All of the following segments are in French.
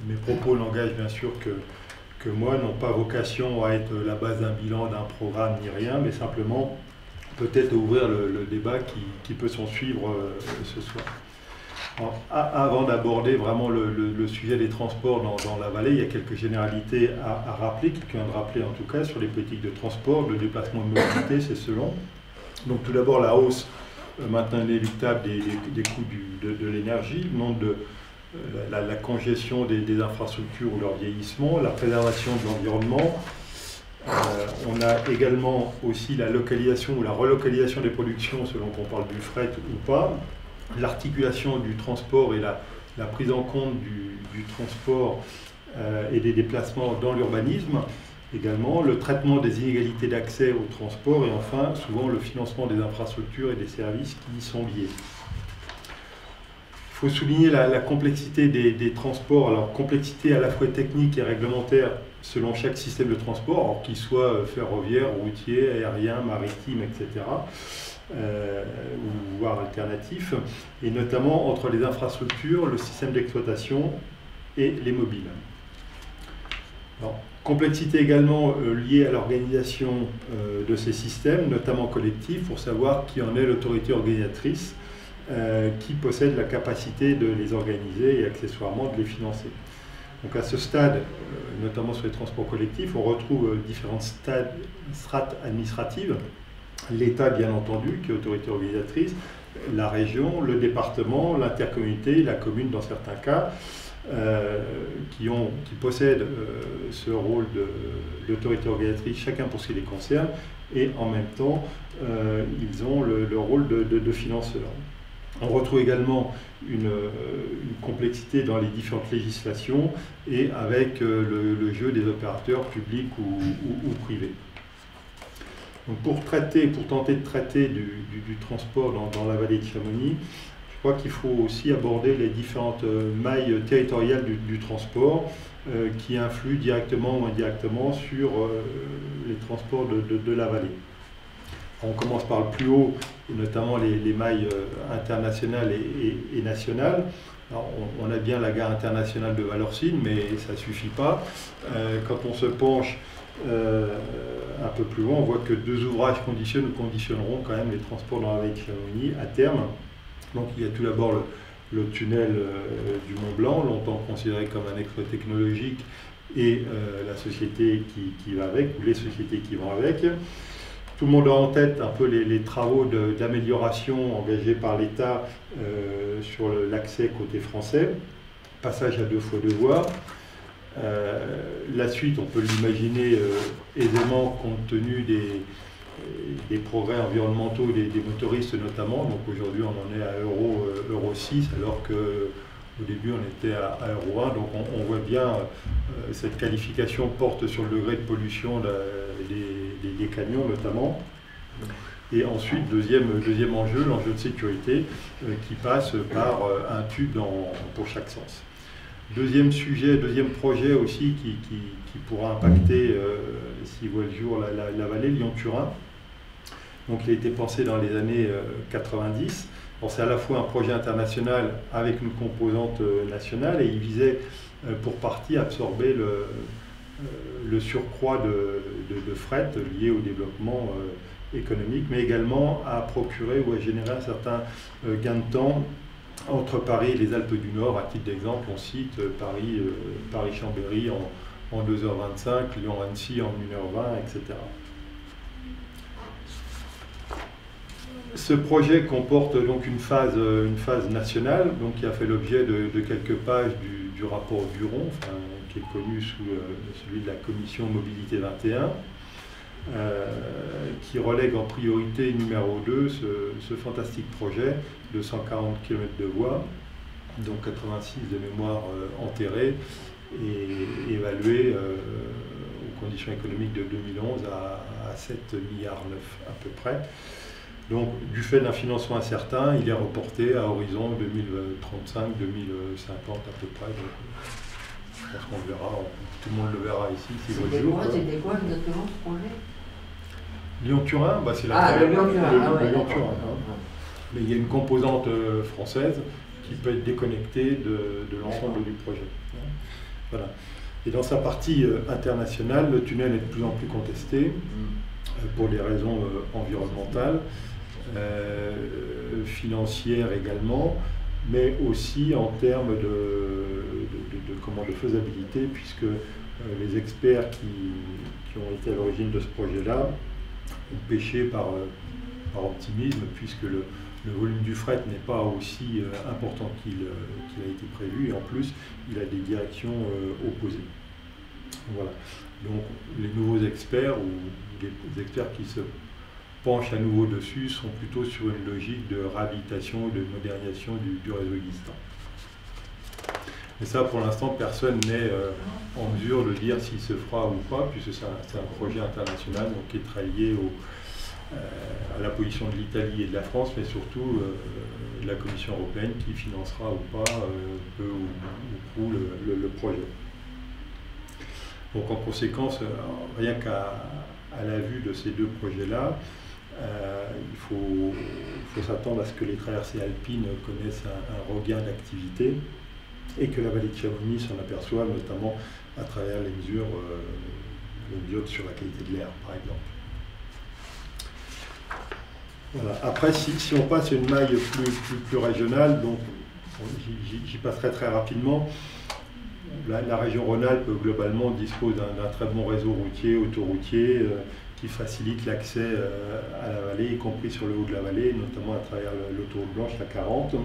Mes propos n'engagent bien sûr que moi, n'ont pas vocation à être la base d'un bilan, d'un programme, ni rien, mais simplement peut-être ouvrir le débat qui peut s'en suivre ce soir. Alors, avant d'aborder vraiment le sujet des transports dans la vallée, il y a quelques généralités à rappeler, quelqu'un vient de rappeler en tout cas, sur les politiques de transport, de déplacement de mobilité, c'est selon. Donc tout d'abord la hausse maintenant inéluctable des coûts de l'énergie, le nombre de la congestion des infrastructures ou leur vieillissement, la préservation de l'environnement. On a également aussi la localisation ou la relocalisation des productions selon qu'on parle du fret ou pas, l'articulation du transport et la prise en compte du transport et des déplacements dans l'urbanisme, également le traitement des inégalités d'accès au transport et enfin souvent le financement des infrastructures et des services qui y sont liés. Il faut souligner la complexité des transports, alors complexité à la fois technique et réglementaire selon chaque système de transport, qu'il soit ferroviaire, routier, aérien, maritime, etc., ou voire alternatif, et notamment entre les infrastructures, le système d'exploitation et les mobiles. Alors, complexité également liée à l'organisation de ces systèmes, notamment collectifs, pour savoir qui en est l'autorité organisatrice, qui possède la capacité de les organiser et accessoirement de les financer. Donc à ce stade, notamment sur les transports collectifs, on retrouve différentes strates administratives. L'État, bien entendu, qui est autorité organisatrice, la région, le département, l'intercommunauté, la commune dans certains cas, qui possèdent ce rôle d'autorité organisatrice, chacun pour ce qui les concerne, et en même temps, ils ont le rôle de financeur. On retrouve également une complexité dans les différentes législations et avec le jeu des opérateurs publics ou privés. Donc pour tenter de traiter du transport dans la vallée de Chamonix, je crois qu'il faut aussi aborder les différentes mailles territoriales du transport qui influent directement ou indirectement sur les transports de la vallée. On commence par le plus haut, et notamment les mailles internationales et nationales. Alors, on a bien la gare internationale de Valorcine, mais ça ne suffit pas. Quand on se penche un peu plus loin, on voit que deux ouvrages conditionnent ou conditionneront quand même les transports dans la vallée de Chamonix à terme. Donc il y a tout d'abord le tunnel du Mont Blanc, longtemps considéré comme un exploit technologique, et la société qui va avec, ou les sociétés qui vont avec. Tout le monde a en tête un peu les travaux d'amélioration engagés par l'État sur l'accès côté français, passage à 2 fois 2 voies. La suite, on peut l'imaginer aisément compte tenu des progrès environnementaux des motoristes notamment. Donc aujourd'hui, on en est à Euro 6, alors qu'au début, on était à Euro 1. Donc on voit bien cette qualification porte sur le degré de pollution des camions notamment. Et ensuite, deuxième enjeu, l'enjeu de sécurité qui passe par un tube pour chaque sens. Deuxième projet aussi qui pourra impacter, s'il voit le jour, la vallée, Lyon-Turin. Donc il a été pensé dans les années 90. C'est à la fois un projet international avec une composante nationale et il visait pour partie à absorber le surcroît de fret lié au développement économique, mais également à procurer ou à générer un certain gain de temps entre Paris et les Alpes du Nord. À titre d'exemple, on cite Paris-Chambéry en 2h25, Lyon-Annecy en 1h20, etc. Ce projet comporte donc une phase nationale qui a fait l'objet de quelques pages du rapport Buron, qui est connu sous celui de la commission Mobilité 21, qui relègue en priorité numéro 2 ce fantastique projet de 140 km de voies, dont 86 de mémoire enterrées et évaluées aux conditions économiques de 2011 à 7,9 milliards à peu près. Donc, du fait d'un financement incertain, il est reporté à horizon 2035-2050 à peu près. Donc, je pense qu'on le verra, tout le monde le verra ici. C'était quoi exactement ce projet? Lyon-Turin, c'est Lyon-Turin. Mais il y a une composante française qui peut être déconnectée de l'ensemble du projet. Voilà. Et dans sa partie internationale, le tunnel est de plus en plus contesté pour des raisons environnementales, financières également, mais aussi en termes de faisabilité, puisque les experts qui ont été à l'origine de ce projet-là ont péché par optimisme, puisque le volume du fret n'est pas aussi important qu'il a été prévu, et en plus, il a des directions opposées. Voilà. Donc, les nouveaux experts, ou les experts qui se penchent à nouveau dessus, sont plutôt sur une logique de réhabilitation et de modernisation du réseau existant. Et ça, pour l'instant, personne n'est en mesure de dire s'il se fera ou pas, puisque c'est un projet international donc, qui est très lié à la position de l'Italie et de la France, mais surtout de la Commission européenne qui financera ou pas, peu ou prou, le projet. Donc en conséquence, rien qu'à la vue de ces deux projets-là, il faut s'attendre à ce que les traversées alpines connaissent un regain d'activité et que la vallée de Chamonix s'en aperçoive, notamment à travers les mesures sur la qualité de l'air, par exemple. Voilà. Après, si on passe à une maille plus régionale, donc j'y passerai très rapidement. La région Rhône-Alpes, globalement, dispose d'un très bon réseau routier, autoroutier, qui facilite l'accès à la vallée, y compris sur le haut de la vallée, notamment à travers l'autoroute blanche, la 40,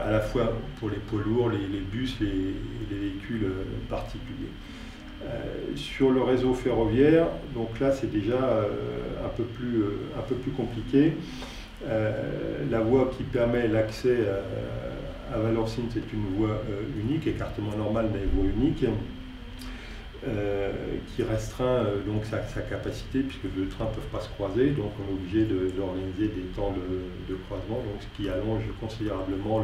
à la fois pour les poids lourds, les bus, les véhicules particuliers. Sur le réseau ferroviaire, donc là c'est déjà un peu plus compliqué. La voie qui permet l'accès à Valorcine, c'est une voie unique, écartement normal mais voie unique, qui restreint donc sa capacité, puisque les trains ne peuvent pas se croiser, donc on est obligé d'organiser des temps de croisement, donc ce qui allonge considérablement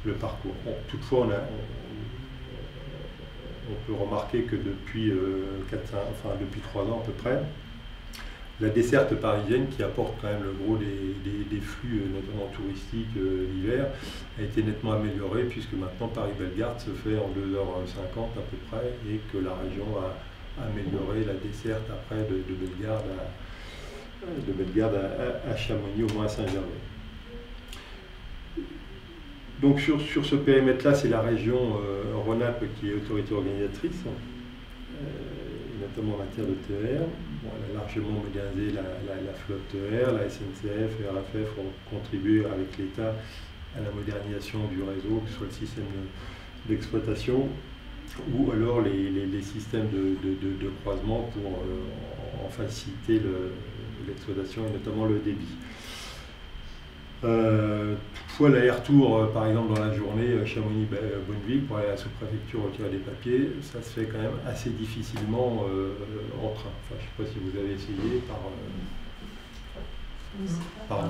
le parcours. Bon, toutefois, on peut remarquer que depuis 3 ans à peu près, la desserte parisienne, qui apporte quand même le gros des flux, notamment touristiques l'hiver, a été nettement améliorée, puisque maintenant Paris-Bellegarde se fait en 2h50 à peu près, et que la région a amélioré la desserte après de Bellegarde à Chamonix, au moins à Saint-Gervais. Donc sur ce périmètre-là, c'est la région Rhône-Alpes qui est autorité organisatrice, notamment en matière de TER. Bon, elle a largement modernisé la flotte TER, la SNCF et RFF ont contribué avec l'État à la modernisation du réseau, que ce soit le système d'exploitation ou alors les systèmes de croisement pour en faciliter l'exploitation et notamment le débit. Toutefois, l'aller-retour, par exemple, dans la journée, Chamonix-Bonneville, pour aller à la sous-préfecture retirer des papiers, ça se fait quand même assez difficilement en train. Enfin, je ne sais pas si vous avez essayé par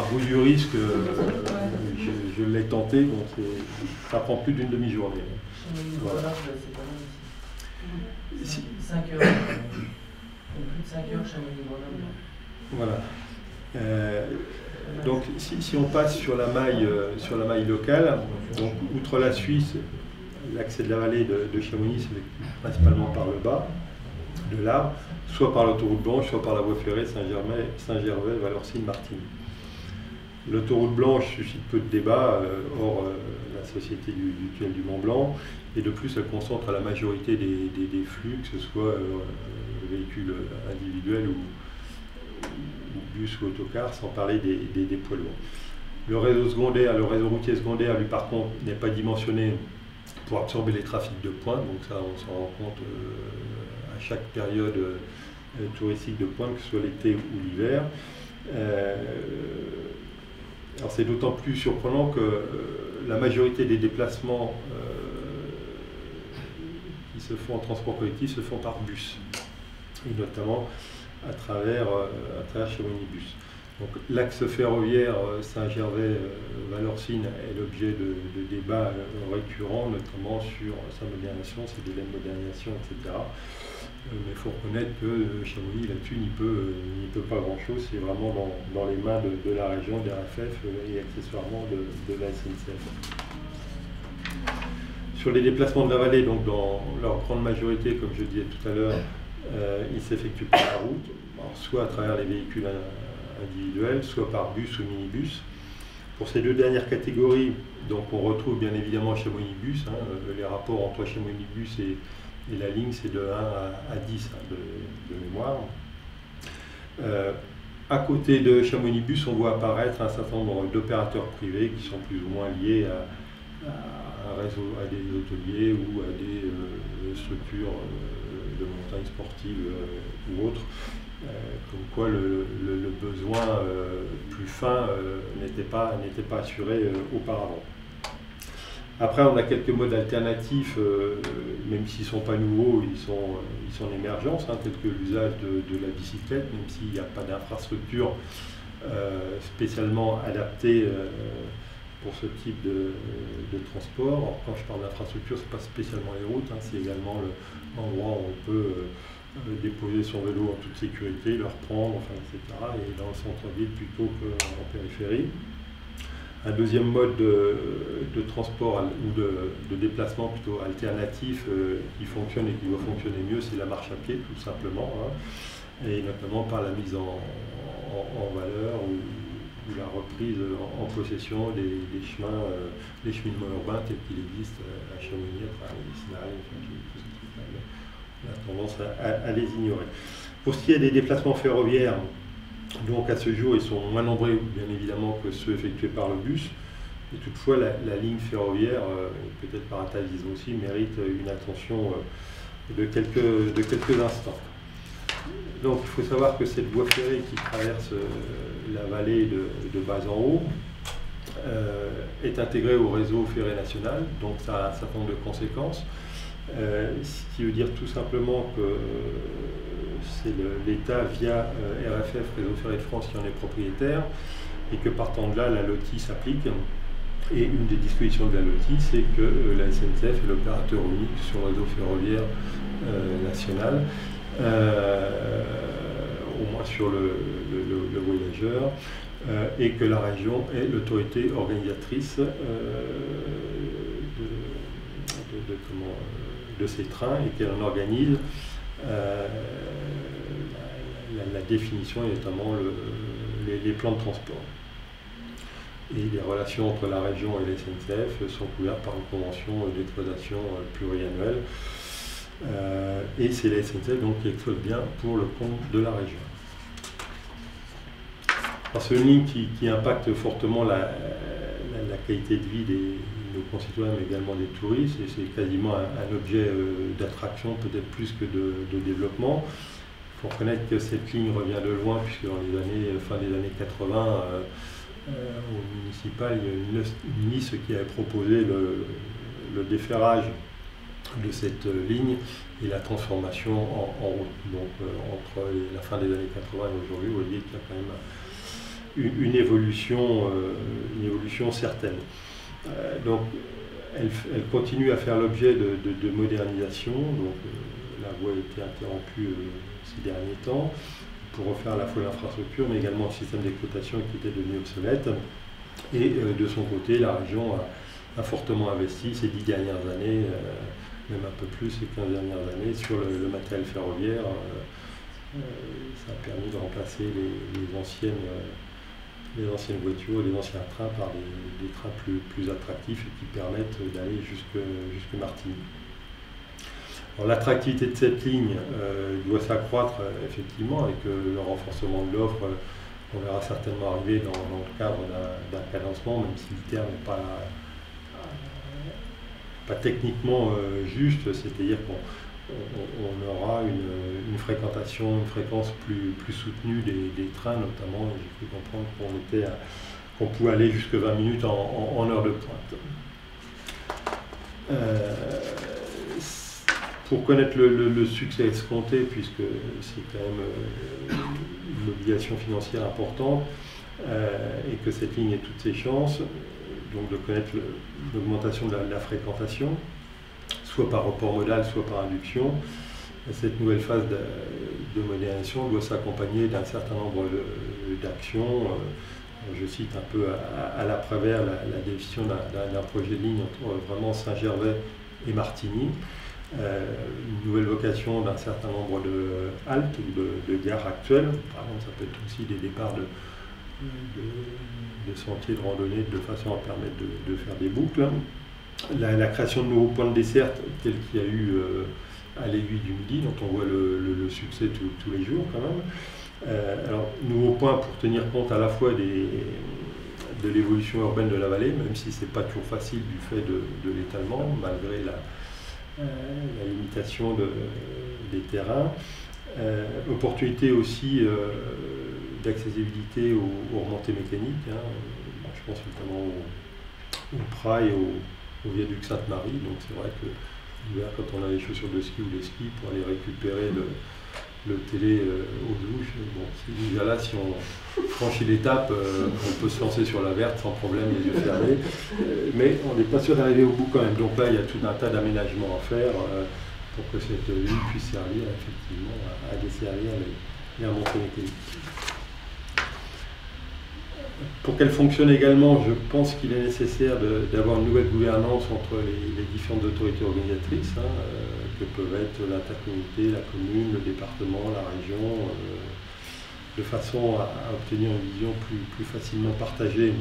bout du risque, je l'ai tenté, donc ça prend plus d'une demi-journée. Voilà. C'est 5 heures. Plus de 5 heures Chamonix-Grenoble. Voilà. Donc si on passe sur la maille locale, donc outre la Suisse, l'accès de la vallée de Chamonix c'est principalement par le bas de l'Arbre, soit par l'autoroute blanche, soit par la voie ferrée Saint-Gervais, Valorcine, Martigny. L'autoroute blanche suscite peu de débats, hors la société du tunnel du Mont Blanc, et de plus elle concentre la majorité des flux, que ce soit véhicules individuels ou bus ou autocar, sans parler des poids lourds. Le réseau routier secondaire, lui par contre, n'est pas dimensionné pour absorber les trafics de pointe, donc ça on s'en rend compte à chaque période touristique de pointe, que ce soit l'été ou l'hiver. Alors c'est d'autant plus surprenant que la majorité des déplacements qui se font en transport collectif se font par bus, et notamment à travers Chamonix-Bus. Donc l'axe ferroviaire Saint-Gervais-Valorcine est l'objet de débats récurrents, notamment sur sa modernisation, ses délais de modernisation, etc. Mais il faut reconnaître que Chamonix, là-dessus, n'y peut pas grand-chose. C'est vraiment dans les mains de la région, des RFF et accessoirement de la SNCF. Sur les déplacements de la vallée, donc dans leur grande majorité, comme je le disais tout à l'heure, ils s'effectuent par la route, alors, soit à travers les véhicules individuels, soit par bus ou minibus. Pour ces deux dernières catégories, donc on retrouve bien évidemment Chamonix-Bus, hein, les rapports entre Chamonix-Bus et la ligne, c'est de 1 à 10 hein, de mémoire. À côté de Chamonix-Bus, on voit apparaître un certain nombre d'opérateurs privés qui sont plus ou moins liés à un réseau, à des hôteliers ou à des structures de montagne sportive ou autres, comme quoi le besoin plus fin n'était pas assuré auparavant. Après, on a quelques modes alternatifs, même s'ils ne sont pas nouveaux, ils sont en émergence, hein, tels que l'usage de la bicyclette, même s'il n'y a pas d'infrastructure spécialement adaptée pour ce type de transport. Alors, quand je parle d'infrastructure, ce n'est pas spécialement les routes, hein, c'est également l'endroit où on peut déposer son vélo en toute sécurité, le reprendre, enfin, etc. et dans le centre-ville plutôt qu'en périphérie. Un deuxième mode de transport ou de déplacement plutôt alternatif qui fonctionne et qui doit fonctionner mieux, c'est la marche à pied tout simplement, hein, et notamment par la mise en valeur ou la reprise en possession des cheminements urbains tels qu'ils existent à Chamonix, à travers les Sinaï, on a tendance à les ignorer. Pour ce qui est des déplacements ferroviaires, donc à ce jour, ils sont moins nombreux, bien évidemment, que ceux effectués par le bus. Et toutefois, la ligne ferroviaire, peut-être par atavisme aussi, mérite une attention de quelques instants. Donc il faut savoir que cette voie ferrée qui traverse la vallée de bas en haut est intégrée au réseau ferré national, donc ça a un certain nombre de conséquences. Ce qui veut dire tout simplement que c'est l'État via RFF, Réseau Ferré de France, qui en est propriétaire, et que partant de là, la LOTI s'applique. Et une des dispositions de la LOTI, c'est que la SNCF est l'opérateur unique sur le réseau ferroviaire national, au moins sur le voyageur, et que la région est l'autorité organisatrice de ces trains et qu'elle en organise la définition et notamment les plans de transport. Et les relations entre la région et la SNCF sont couvertes par une convention d'exploitation pluriannuelle. Et c'est la SNCF donc, qui exploite bien pour le compte de la région. Alors, c'est une ligne qui impacte fortement la qualité de vie de nos concitoyens, mais également des touristes, et c'est quasiment un objet d'attraction, peut-être plus que de développement. Il faut reconnaître que cette ligne revient de loin, puisque dans les fin des années 80, au municipal, il y a une ministre qui avait proposé le déferrage de cette ligne et la transformation en route. Donc entre la fin des années 80 et aujourd'hui, vous voyez qu'il y a quand même une évolution certaine. Donc elle continue à faire l'objet de modernisation. Donc la voie a été interrompue ces derniers temps pour refaire à la fois l'infrastructure, mais également le système d'exploitation qui était devenu obsolète. Et de son côté, la région a fortement investi ces 10 dernières années, même un peu plus ces 15 dernières années, sur le matériel ferroviaire. Ça a permis de remplacer les anciennes voitures, les anciens trains par des trains plus attractifs et qui permettent d'aller jusque Martigny. L'attractivité de cette ligne doit s'accroître effectivement avec le renforcement de l'offre. On verra certainement arriver dans le cadre d'un cadencement, même si le terme n'est pas techniquement juste, c'est-à-dire qu'on aura une fréquentation, une fréquence plus soutenue des trains, notamment. J'ai cru comprendre qu'on pouvait aller jusque 20 minutes en heure de pointe. Pour connaître le succès escompté, puisque c'est quand même une obligation financière importante, et que cette ligne ait toutes ses chances, donc de connaître l'augmentation de la fréquentation, soit par report modal, soit par induction, cette nouvelle phase de modernisation doit s'accompagner d'un certain nombre d'actions. Je cite un peu à l'après-vert la définition d'un projet de ligne entre vraiment Saint-Gervais et Martigny. Une nouvelle vocation d'un certain nombre de haltes ou de gares actuelles. Par exemple, ça peut être aussi des départs de sentiers de randonnée de façon à permettre de faire des boucles. La création de nouveaux points de desserte, tel qu'il y a eu à l'Aiguille du Midi, dont on voit le succès tous les jours quand même. Alors, nouveaux points pour tenir compte à la fois de l'évolution urbaine de la vallée, même si ce n'est pas toujours facile du fait de l'étalement, malgré la limitation des terrains. Opportunité aussi d'accessibilité aux remontées mécaniques. Je pense notamment au Prat et au viaduc Sainte-Marie. Donc c'est vrai que l'hiver, quand on a les chaussures de ski ou des skis, pour aller récupérer le télé aux douches, bon, déjà là, si on franchit l'étape, on peut se lancer sur la verte sans problème, les yeux fermés. Mais on n'est pas sûr d'arriver au bout quand même. Donc là, il y a tout un tas d'aménagements à faire pour que cette ligne puisse servir effectivement à desservir les remontées mécaniques. Pour qu'elle fonctionne également, je pense qu'il est nécessaire d'avoir une nouvelle gouvernance entre les différentes autorités organisatrices, que peuvent être l'intercommunauté, la commune, le département, la région, de façon à obtenir une vision plus facilement partagée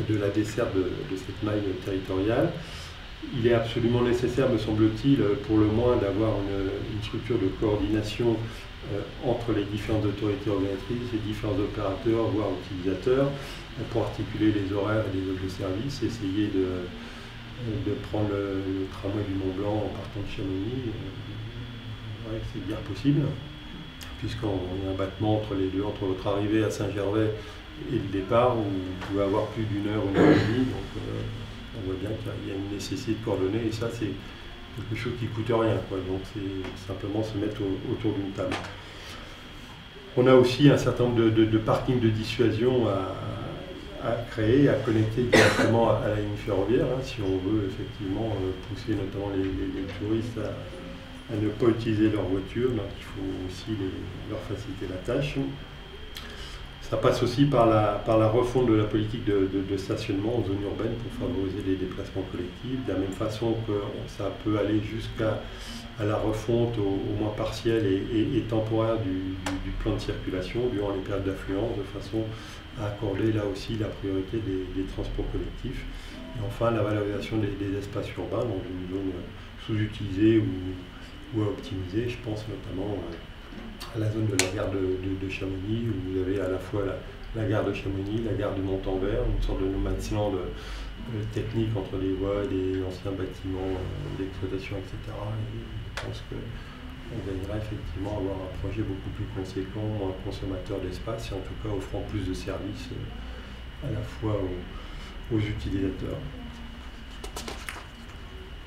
de la desserte de cette maille territoriale. Il est absolument nécessaire, me semble-t-il, pour le moins, d'avoir une structure de coordination entre les différentes autorités organisatrices, les différents opérateurs, voire utilisateurs, pour articuler les horaires et les offres de services, essayer de prendre le tramway du Mont Blanc en partant de Chamonix. C'est bien possible, puisqu'on y a un battement entre les deux, entre votre arrivée à Saint-Gervais et le départ, où vous pouvez avoir plus d'une heure et demie. Donc on voit bien qu'il y a une nécessité de coordonner, et ça c'est quelque chose qui ne coûte rien, quoi. Donc c'est simplement se mettre autour d'une table. On a aussi un certain nombre de parkings de dissuasion à créer, à connecter directement à la ligne ferroviaire, si on veut effectivement pousser notamment les touristes à ne pas utiliser leur voiture. Donc il faut aussi leur faciliter la tâche. Ça passe aussi par la refonte de la politique de stationnement en zone urbaine pour favoriser les déplacements collectifs, de la même façon que ça peut aller jusqu'à la refonte au moins partielle et temporaire du plan de circulation durant les périodes d'affluence, de façon à accorder là aussi la priorité des transports collectifs. Et enfin, la valorisation des espaces urbains dans une zone sous-utilisée ou à optimiser. Je pense notamment à la zone de la gare de Chamonix, où vous avez à la fois la gare de Chamonix, la gare de Montanvert, une sorte de no man's land technique entre les voies, les anciens bâtiments d'exploitation, etc. Et je pense qu'on gagnerait effectivement à avoir un projet beaucoup plus conséquent, moins consommateur d'espace, et en tout cas offrant plus de services à la fois aux utilisateurs.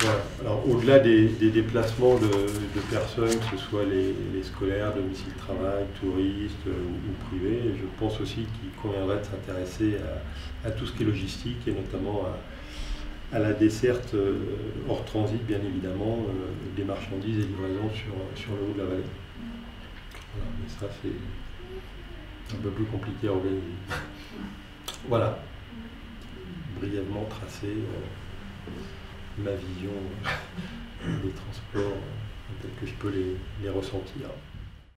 Voilà. Alors au-delà des déplacements de personnes, que ce soit les scolaires, domicile travail, touristes ou privés, je pense aussi qu'il conviendrait de s'intéresser à tout ce qui est logistique et notamment à la desserte hors transit, bien évidemment, des marchandises et livraisons sur le haut de la vallée. Voilà, mais ça c'est un peu plus compliqué à organiser. Voilà, brièvement tracé ma vision des transports tels que je peux les ressentir.